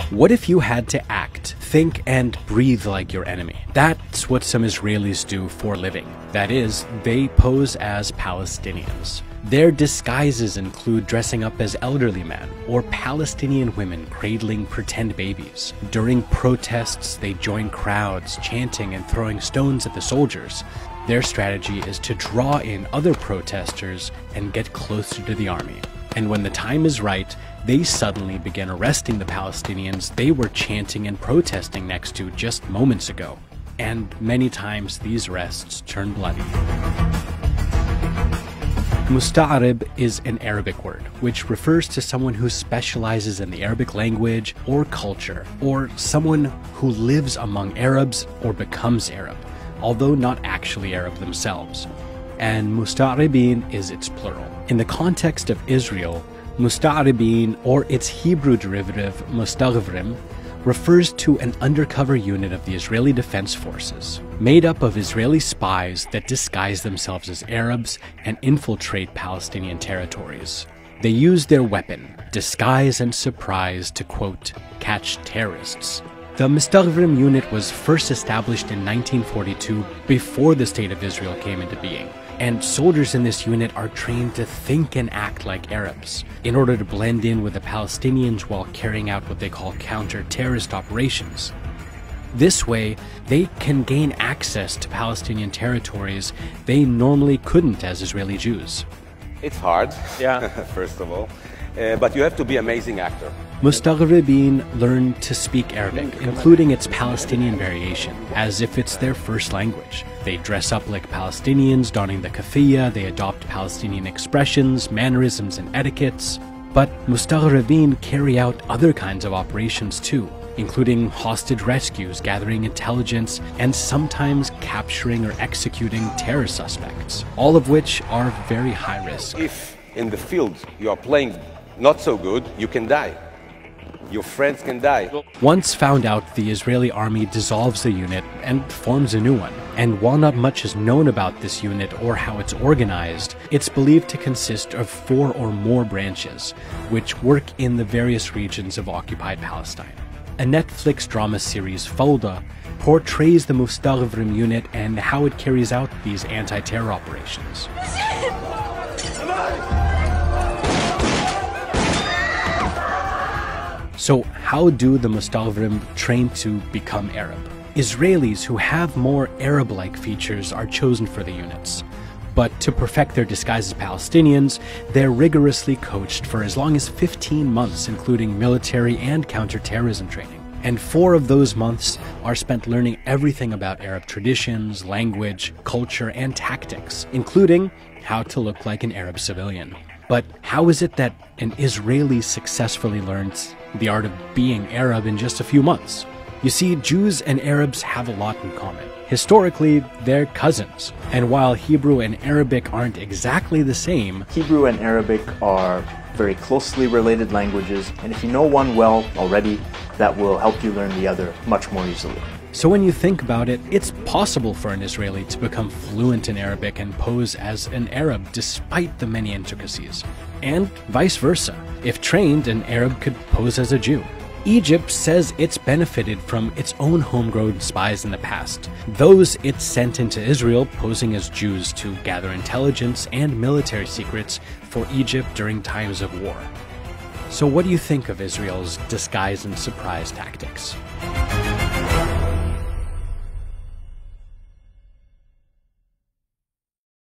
What if you had to act, think, and breathe like your enemy? That's what some Israelis do for a living. That is, they pose as Palestinians. Their disguises include dressing up as elderly men or Palestinian women cradling pretend babies. During protests, they join crowds, chanting and throwing stones at the soldiers. Their strategy is to draw in other protesters and get closer to the army. And when the time is right, they suddenly begin arresting the Palestinians they were chanting and protesting next to just moments ago. And many times these arrests turn bloody. Musta'rib is an Arabic word, which refers to someone who specializes in the Arabic language or culture, or someone who lives among Arabs or becomes Arab, although not actually Arab themselves. And Musta'ribeen is its plural. In the context of Israel, Musta'ribeen, or its Hebrew derivative Mustaghvrim, refers to an undercover unit of the Israeli Defense Forces, made up of Israeli spies that disguise themselves as Arabs and infiltrate Palestinian territories. They use their weapon, disguise and surprise, to, quote, catch terrorists. The Mustaghvrim unit was first established in 1942 before the State of Israel came into being, and soldiers in this unit are trained to think and act like Arabs in order to blend in with the Palestinians while carrying out what they call counter-terrorist operations. This way, they can gain access to Palestinian territories they normally couldn't as Israeli Jews. It's hard, yeah. First of all, but you have to be an amazing actor. Mustaghribeen learn to speak Arabic, including its Palestinian variation, as if it's their first language. They dress up like Palestinians, donning the kafiyah, they adopt Palestinian expressions, mannerisms, and etiquettes. But Mustaghribeen carry out other kinds of operations too, including hostage rescues, gathering intelligence, and sometimes capturing or executing terror suspects, all of which are very high risk. If in the field you are playing not so good, you can die. Your friends can die. Once found out, the Israeli army dissolves the unit and forms a new one. And while not much is known about this unit or how it's organized, it's believed to consist of 4 or more branches, which work in the various regions of occupied Palestine. A Netflix drama series, Fawda, portrays the Mustaghvrim unit and how it carries out these anti-terror operations. So how do the Mustaghvrim train to become Arab? Israelis who have more Arab-like features are chosen for the units. But to perfect their disguise as Palestinians, they're rigorously coached for as long as 15 months, including military and counter-terrorism training. And 4 of those months are spent learning everything about Arab traditions, language, culture, and tactics, including how to look like an Arab civilian. But how is it that an Israeli successfully learns the art of being Arab in just a few months? You see, Jews and Arabs have a lot in common. Historically, they're cousins. And while Hebrew and Arabic aren't exactly the same, Hebrew and Arabic are very closely related languages, and if you know one well already, that will help you learn the other much more easily. So when you think about it, it's possible for an Israeli to become fluent in Arabic and pose as an Arab despite the many intricacies. And vice versa. If trained, an Arab could pose as a Jew. Egypt says it's benefited from its own homegrown spies in the past, those it sent into Israel posing as Jews to gather intelligence and military secrets for Egypt during times of war. So what do you think of Israel's disguise and surprise tactics?